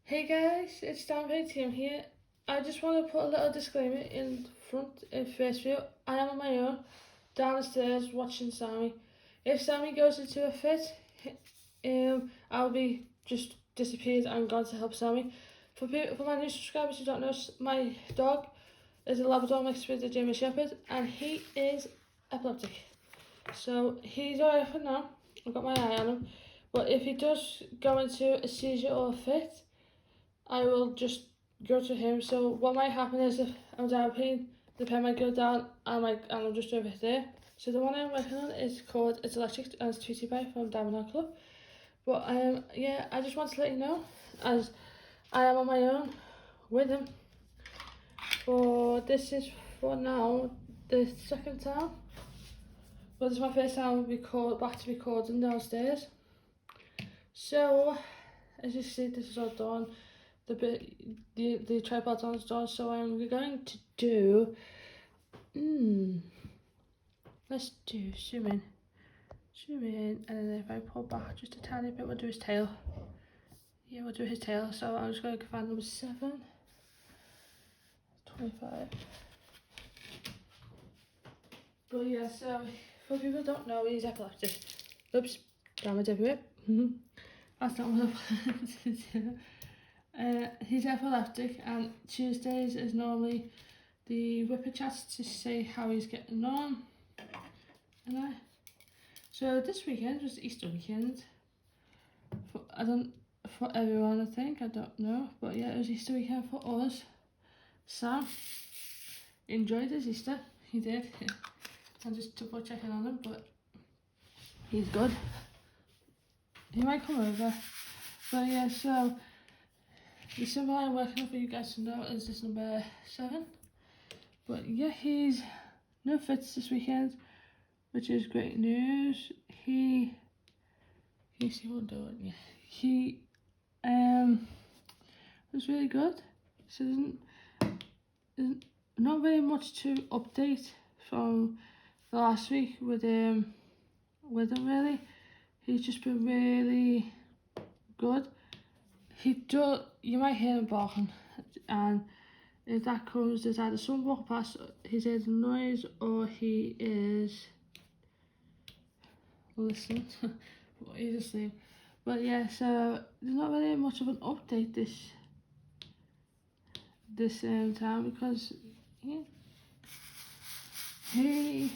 Hey guys, it's Sammy Team here. I just want to put a little disclaimer in front first for you. I am on my own, downstairs watching Sammy. If Sammy goes into a fit, I'll be just disappeared and gone to help Sammy. For my new subscribers who don't know, my dog is a Labrador mixed with a German Shepherd, and he is epileptic. So he's alright for now. I've got my eye on him. But if he does go into a seizure or a fit, I will just go to him. So what might happen is if I'm down pain, the pen might go down and I'm just over there. So the one I'm working on is called It's Electric and it's tweeted by from Diamond Club. But yeah, I just want to let you know, as I am on my own with him. For this is for now the second time. Well, this is my first time back to recording downstairs. So as you see, this is all done. The tripod's on done, so I'm going to do let's do zoom in, and then if I pull back just a tiny bit, we'll do his tail. Yeah, we'll do his tail. So I'm just going to find number 7, 25. But yeah, so for people who don't know, he's epileptic. Oops, damage everywhere. That's not what I wanted to do. He's epileptic, and Tuesdays is normally the whipper chats to see how he's getting on. So this weekend was Easter weekend. For everyone, I think. I don't know, but yeah, it was Easter weekend for us. Sam enjoyed his Easter. He did. I'm just double checking on him, but he's good. He might come over. But yeah, so the symbol I'm working on for you guys to know is this number 7. But yeah, he's no fits this weekend, which is great news. He won't do it. Yeah, he was really good. So there's not very much to update from the last week with him really. He's just been really good. You might hear him barking, and if that comes, there's either someone walking past, he's heard a noise, or he is listening, or he's asleep. But yeah, so there's not really much of an update this time, because he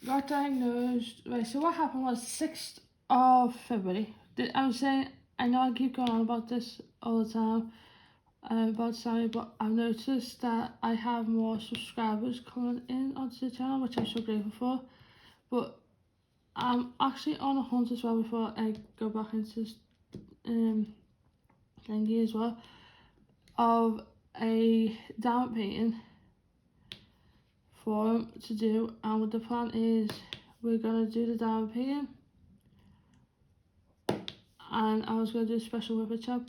got diagnosed. Right, so what happened was 6th of February. I'm saying, I know I keep going on about this all the time, about Sammy, but I've noticed that I have more subscribers coming in onto the channel, which I'm so grateful for. But I'm actually on a hunt as well before I go back into thingy as well, of a diamond painting for him to do, and what the plan is, we're gonna do the diamond painting, and I was gonna do a special whipper chat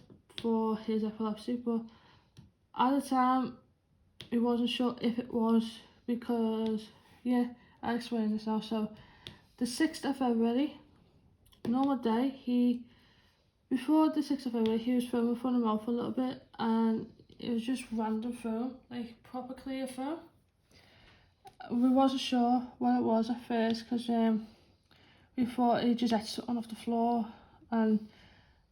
for his epilepsy, but at the time he wasn't sure if it was, because yeah, I'll explain this now. So the 6th of February, normal day, before the 6th of February, he was filming for the mouth a little bit, and it was just random film, like proper clear film. We wasn't sure what it was at first, because we thought he just ate something off the floor and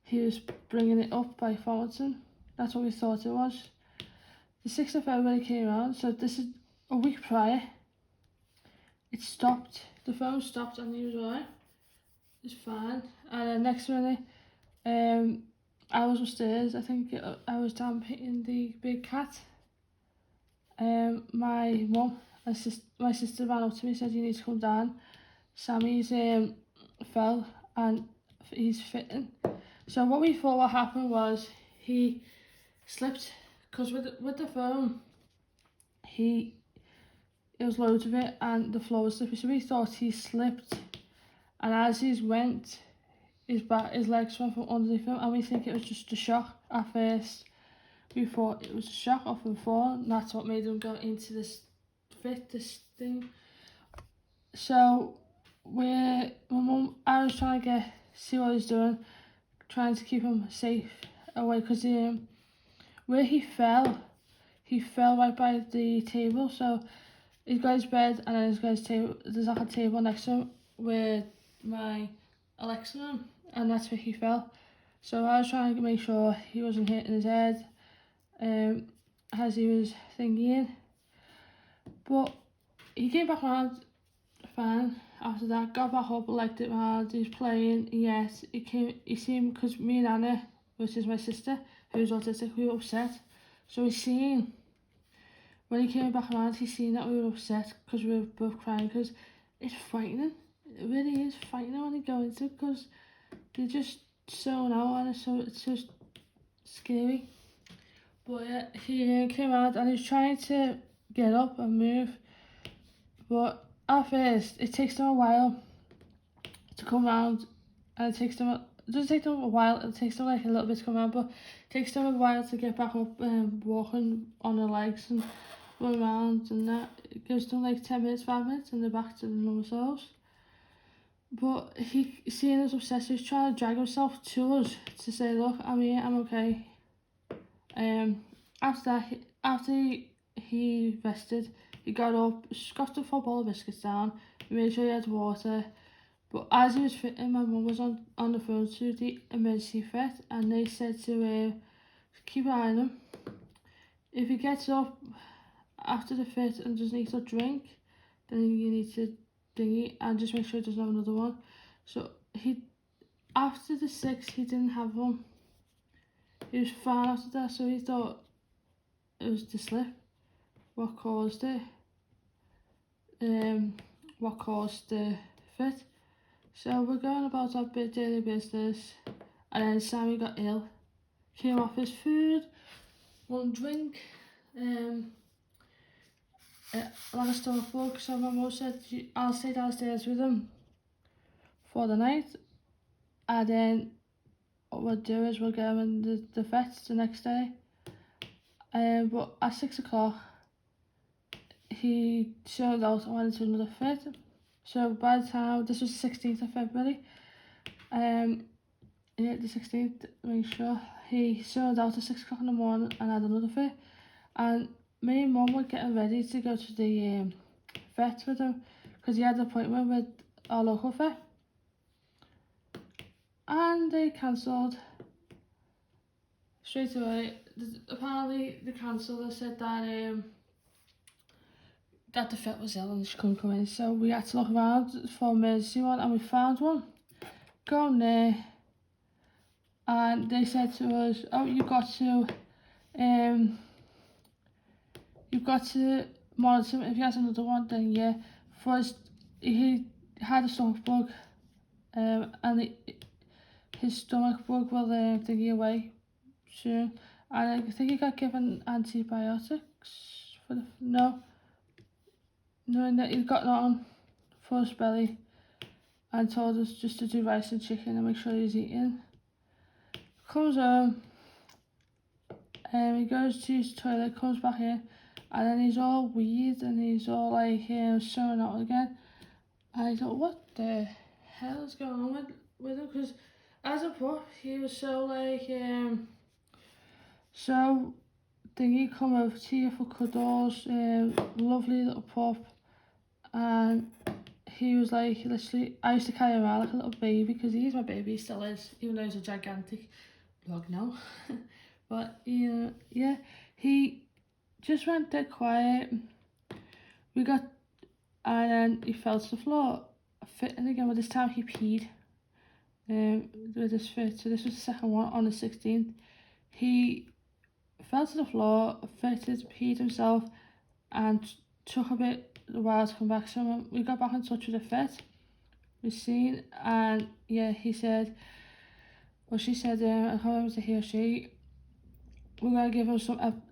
he was bringing it up by fountain. That's what we thought it was. The 6th of February came around, so this is a week prior. It stopped, the phone stopped, and he was alright. It's fine. And then next minute, I was upstairs. I think I was down painting the big cat. My mum, my sister ran up to me and said, "You need to come down. Sammy's fell and he's fitting." So what we thought what happened was he slipped, because with the foam, it was loads of it and the floor was slippery, so we thought he slipped, and as he went, his legs went from underneath him, and we think it was just a shock at first. We thought it was a shock off the fall, and that's what made him go into this thing. So I was trying to see what he's doing, trying to keep him safe away because where he fell right by the table. So he's got his bed and then he's got his table. There's like a table next to him with my Alexa on, and that's where he fell. So I was trying to make sure he wasn't hitting his head as he was thinking. But he came back around fine after that, got back up, liked it hard, he was playing. Yes, he seemed, because me and Anna, which is my sister, who's autistic, we were upset. So when he came back around, he seen that we were upset because we were both crying, because it's frightening. It really is frightening when they go into it, because they're just so out and it's just scary. But yeah, he came out and he was trying to get up and move, but at first it takes them a while to come round, and it doesn't take them a while, it takes them like a little bit to come round, but it takes them a while to get back up and walking on their legs and run around, and that it gives them like 10 minutes, 5 minutes, and they're back to the normal selves. But he, seeing us upset, he was trying to drag himself to us to say, look, I'm here, I'm okay. After he rested, he got up, scoffed a full bowl of biscuits down, made sure he had water. But as he was fitting, my mum was on the phone to the emergency vet, and they said to keep an eye on him. If he gets up after the fit and doesn't eat or drink, then you need to dingy and just make sure he doesn't have another one. So after the 6th, he didn't have one. He was fine after that, so he thought it was the slip what caused it. What caused the fit. So we're going about our daily business, and then Sammy got ill, came off his food, one drink, like a stomach bug. So my mum said, I'll stay downstairs with him for the night, and then what we'll do is we'll get him in the vet the next day. But at 6 o'clock, he showed out and went into another fit. So by the time, this was the 16th of February, yeah, the 16th, make sure, he showed out at 6 o'clock in the morning and had another fit. And me and Mum were getting ready to go to the vet with him, because he had an appointment with our local vet. And they cancelled straight away. Apparently they cancelled and said that the vet was ill and she couldn't come in. So we had to look around for an emergency one, and we found one. Go in there, and they said to us, oh, you've got to monitor him. If he has another one, then yeah. First, he had a stomach bug, and his stomach bug will take you away soon. And I think he got given antibiotics for no, he got nothing for his belly, and told us just to do rice and chicken and make sure he's eating. Comes home, he goes to his toilet, comes back in, and then he's all weird and he's all like showing out again. And I thought, what the hell is going on with him? Because as a pup, he was so like so thingy, come over to you for cuddles, lovely little pup, and he was like, literally, I used to carry him around like a little baby, because he's my baby, he still is, even though he's a gigantic dog now. But yeah, he just went dead quiet. And then he fell to the floor, fitting again, but this time he peed with his fit. So this was the second one on the 16th. He fell to the floor, fitted, peed himself, and took a while to come back. So when we got back in touch with the vet, we seen, and yeah, she said, I can't remember if he or she, we're going to give him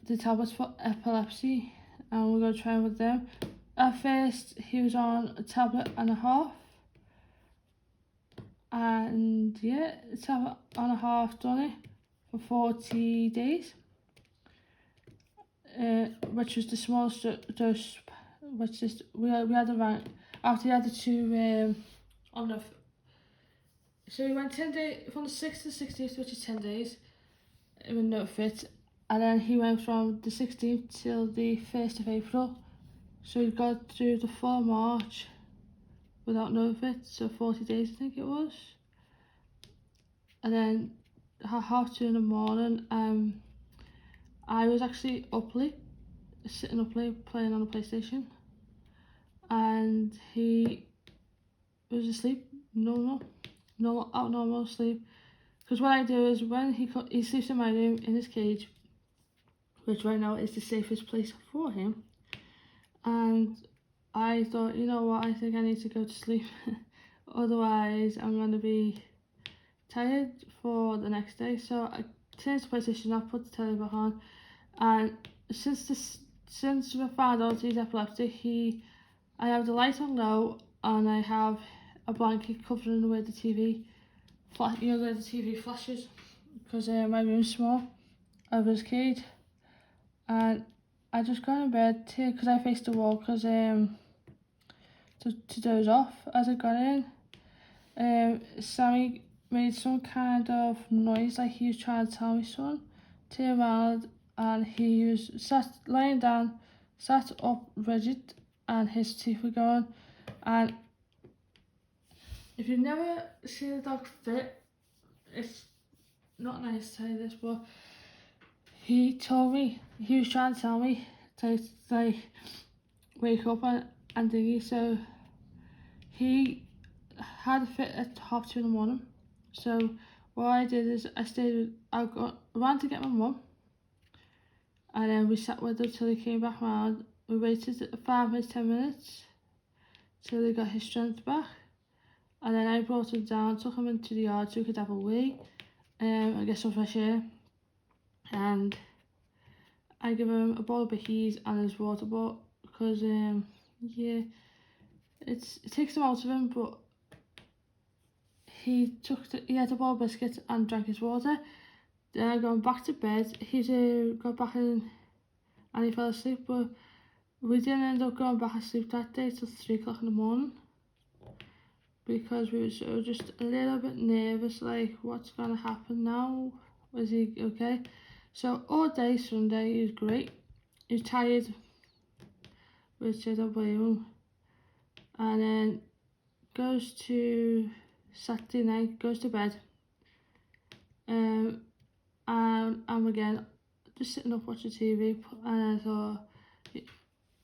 the tablets for epilepsy, and we're going to try him with them. At first, he was on a tablet and a half, and yeah, a tablet and a half done it for 40 days, which was the smallest dose, which is, we had around, after he had the two on the, so he went 10 days, from the 6th to the 16th, which is 10 days, with no fit, and then he went from the 16th till the 1st of April, so he got through the full March without no fit, so 40 days I think it was. And then at 2:30 in the morning, I was actually up late, sitting up late playing on the PlayStation, and he was asleep, normal sleep. Because what I do is when he sleeps in my room in his cage, which right now is the safest place for him, and I thought, you know what, I think I need to go to sleep, otherwise I'm going to be tired for the next day. So I turned the PlayStation off, put the telly back on, and since we found out he's epileptic, I have the light on low, and I have a blanket covering where the TV, where the TV flashes, because my room's small over his cage, and I just got in bed too, because I faced the wall, because to doze off. As I got in, Sammy made some kind of noise, like he was trying to tell me something, turned around, and he was lying down, sat up rigid, and his teeth were going. And if you've never seen a dog fit, it's not nice to say this, but he told me, he was trying to tell me to like wake up and thingy, so he had a fit at 2:30 in the morning. So what I did is I ran to get my mum, and then we sat with her till he came back round. We waited 5 minutes, 10 minutes till he got his strength back, and then I brought him down, took him into the yard so he could have a wee, and get some fresh air, and I give him a bowl of Bahies and his water bottle, because yeah, it takes him out of him, but he had a bowl of biscuits and drank his water. Then I got him back to bed. He got back in and he fell asleep, but we didn't end up going back asleep that day till 3 o'clock in the morning, because we were just a little bit nervous, like what's gonna happen now? Was he okay? So all day Sunday he was great. He was tired, which I don't blame him. And then goes to Saturday night, goes to bed, and I'm again just sitting up watching TV, and I thought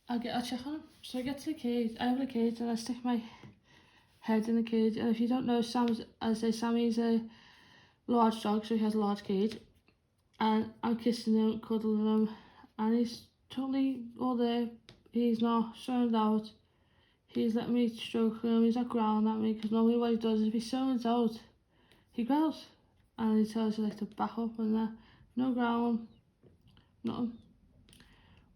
I'll check on him. So I get to the cage, I open the cage and I stick my head in the cage, and if you don't know, Sammy's a large dog, so he has a large cage, and I'm kissing him, cuddling him, and he's totally all there. He's not zoned out. He's letting me stroke him. He's not growling at me, because normally what he does is if he zones out, he growls, and he tells you like to back up and that. No growling, nothing.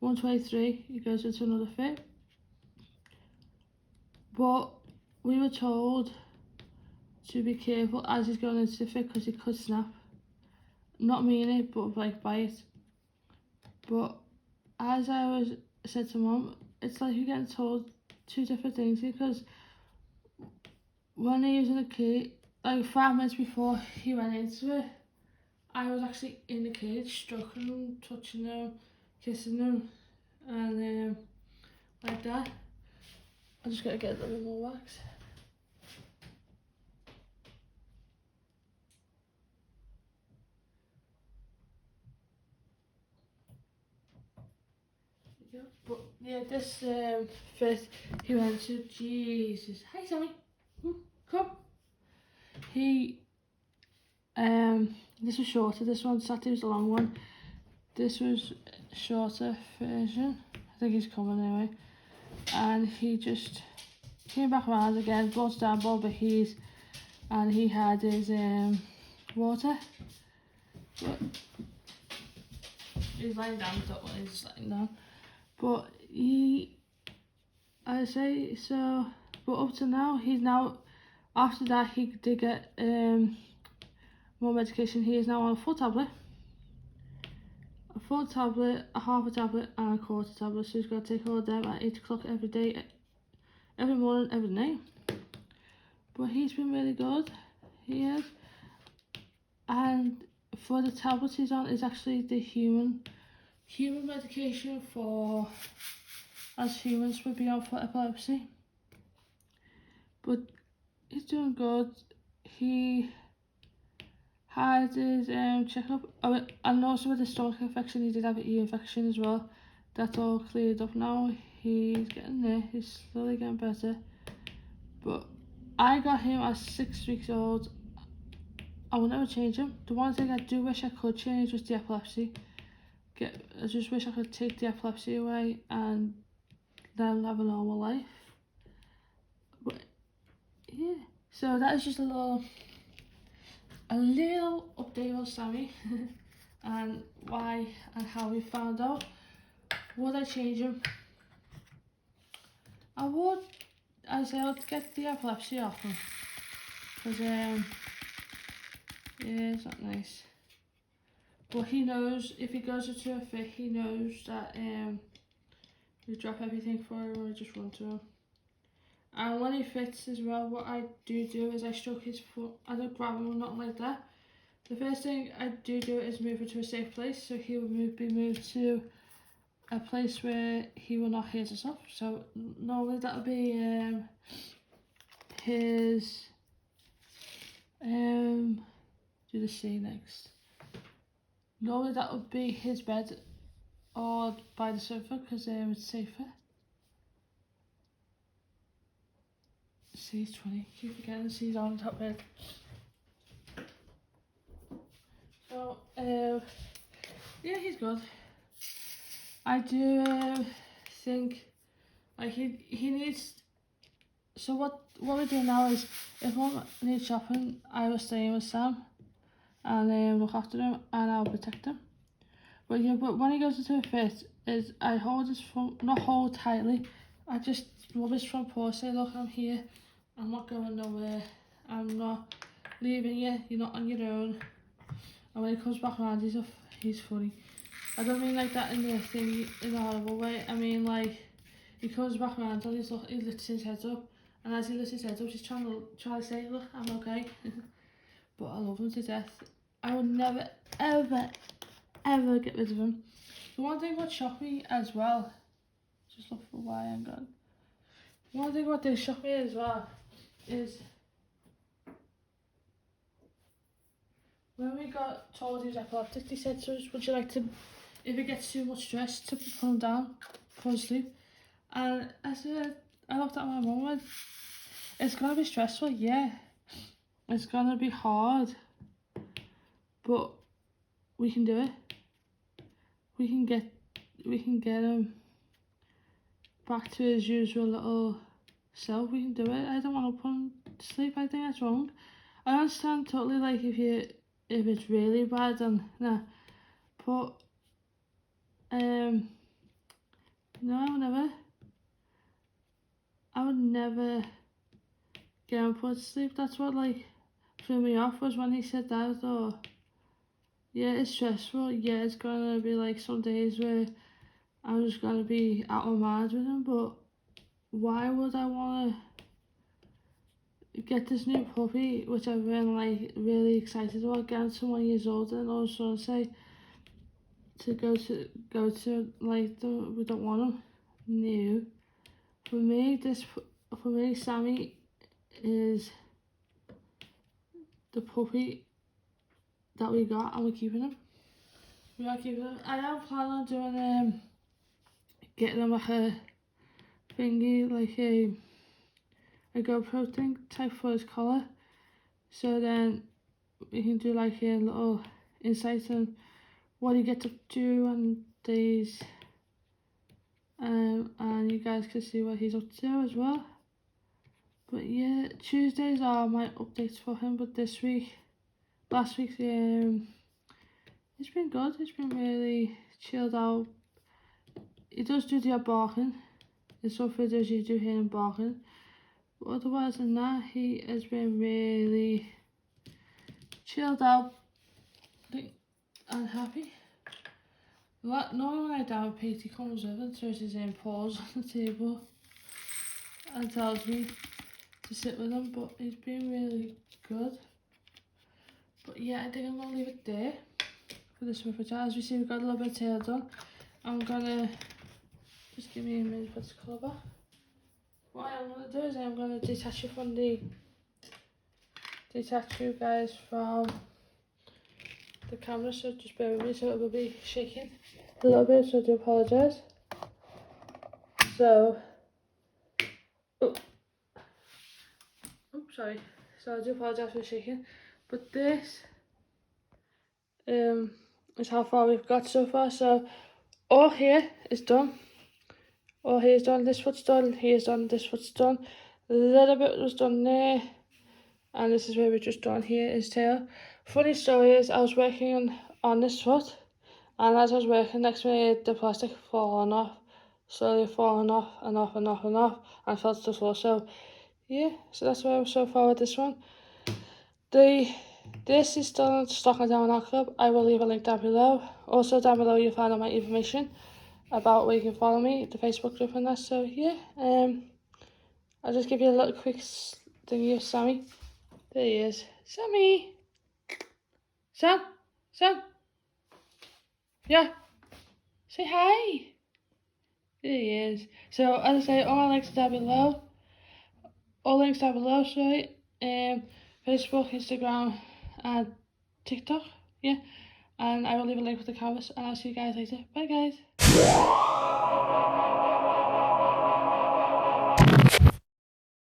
1:23, he goes into another fit. But we were told to be careful as he's going into the fit, because he could snap. Not mean it, but like bite. But as I said to Mum, it's like you're getting told two different things, because when he was in the cage, like 5 minutes before he went into it, I was actually in the cage, stroking him, touching him, kissing him, and like that. I'm just gonna get a little more wax. But yeah, this fit he went to, Jesus. Hi Sammy, come. He this was shorter. This one Saturday was a long one. This was shorter version. I think he's coming anyway. And he just came back around again, brought down Bob Bahies, and he had his water. But he's lying down, don't want he's just lying down. But I say so, but up to now, after that he did get more medication. He is now on a full tablet, a half a tablet, and a quarter tablet. So he's got to take all of them at 8 o'clock every day, every morning, every night. But he's been really good, he is. And for the tablets he's on is actually the human medication for, as humans would be on for epilepsy. But he's doing good. He had his checkup, and also with the stomach infection he did have an ear infection as well. That's all cleared up now. He's getting there, he's slowly getting better. But I got him at 6 weeks old. I will never change him. The one thing I do wish I could change was the epilepsy. I just wish I could take the epilepsy away and let him have a normal life. But yeah, so that is just a little update on Sammy and why and how we found out. Would I change him? I would. I would get the epilepsy off him, because yeah, it's not nice. But he knows if he goes into a fit, he knows that we drop everything for him and we just run to him. And when he fits as well, what I do is I stroke his foot. I don't grab him or nothing like that. The first thing I do is move him to a safe place, so he will be moved to a place where he will not hurt himself. So normally that'll be his do the C next. Normally that would be his bed or by the sofa, because it's safer. C's 20, keep forgetting C's on the top bed. So yeah, he's good. I do think like he needs. So what we do now is, if Mum needs shopping, I will stay in with Sam and look after him, and I'll protect him. But yeah, but when he goes into a fit, is I hold his front, not hold tightly, I just rub his front paw, say, look, I'm here, I'm not going nowhere, I'm not leaving you, you're not on your own. And when he comes back around, he's funny. I don't mean like that in the thing, in a horrible way. I mean like, he comes back around and he lifts his head up, and as he lifts his head up, he's trying to say, look, I'm okay. But I love him to death. I would never, ever get rid of him. The one thing what shocked me as well, just look for why I'm gone. One thing what did shock me as well is when we got told he was epileptic, they said to us, would you like to, if he gets too much stress, to put him down, put him to sleep. And I said, I looked at my mum and went, it's gonna be stressful, yeah. It's gonna be hard, but we can do it. We can get him back to his usual little self. We can do it. I don't want to put him to sleep. I think that's wrong. I understand totally, like, if it's really bad, and nah. But no, I would never get him put to sleep. That's what like threw me off, was when he said that. I thought, yeah, it's stressful. Yeah, it's gonna be like some days where I'm just gonna be out of my mind with him. But why would I wanna get this new puppy, which I've been like really excited about, getting to 1 year old, and all of a sudden say to go to like we don't want him? No. For me, Sammy is the puppy that we got, and we're keeping him. We are keeping him. I am planning on doing getting him like a thingy, like a GoPro thing type for his collar, so then we can do like a little insight on what he gets up to on days, and you guys can see what he's up to as well. But yeah, Tuesdays are my updates for him. But last week's it's been good. It's been really chilled out. He does do the barking. In some videos you do hear him barking, but otherwise than that, he has been really chilled out and happy. Normally when I down Pete, he comes over and throws his paws on the table and tells me to sit with him, but he's been really good. But yeah, I think I'm gonna leave it there. for this one. As we see, we've got a little bit of tail done. I'm gonna just give me a minute for this colour back. What I'm gonna do is I'm gonna detach you guys from the camera, so just bear with me, so it will be shaking a little bit, so I do apologise. So, sorry. So I do apologise for shaking, but this is how far we've got so far. So all here is done. All here is done. This foot's done. Here's done. This foot's done. A little bit was done there, and this is where we're just done. Here is tail. Funny story is I was working on this foot, and as I was working next to me, the plastic falling off, slowly falling off and off and off and off, and fell to the floor. So yeah, so that's where we're so far with this one. This is still in stock on Down Our Club. I will leave a link down below. Also down below you'll find all my information about where you can follow me, the Facebook group and that. So yeah, I'll just give you a little quick thing of Sammy. There he is. Sammy! Sam? Yeah? Say hi! There he is. So as I say, all my links are down below. All links down below, sorry. Facebook, Instagram and TikTok, yeah, and I will leave a link with the canvas, and I'll see you guys later. Bye guys.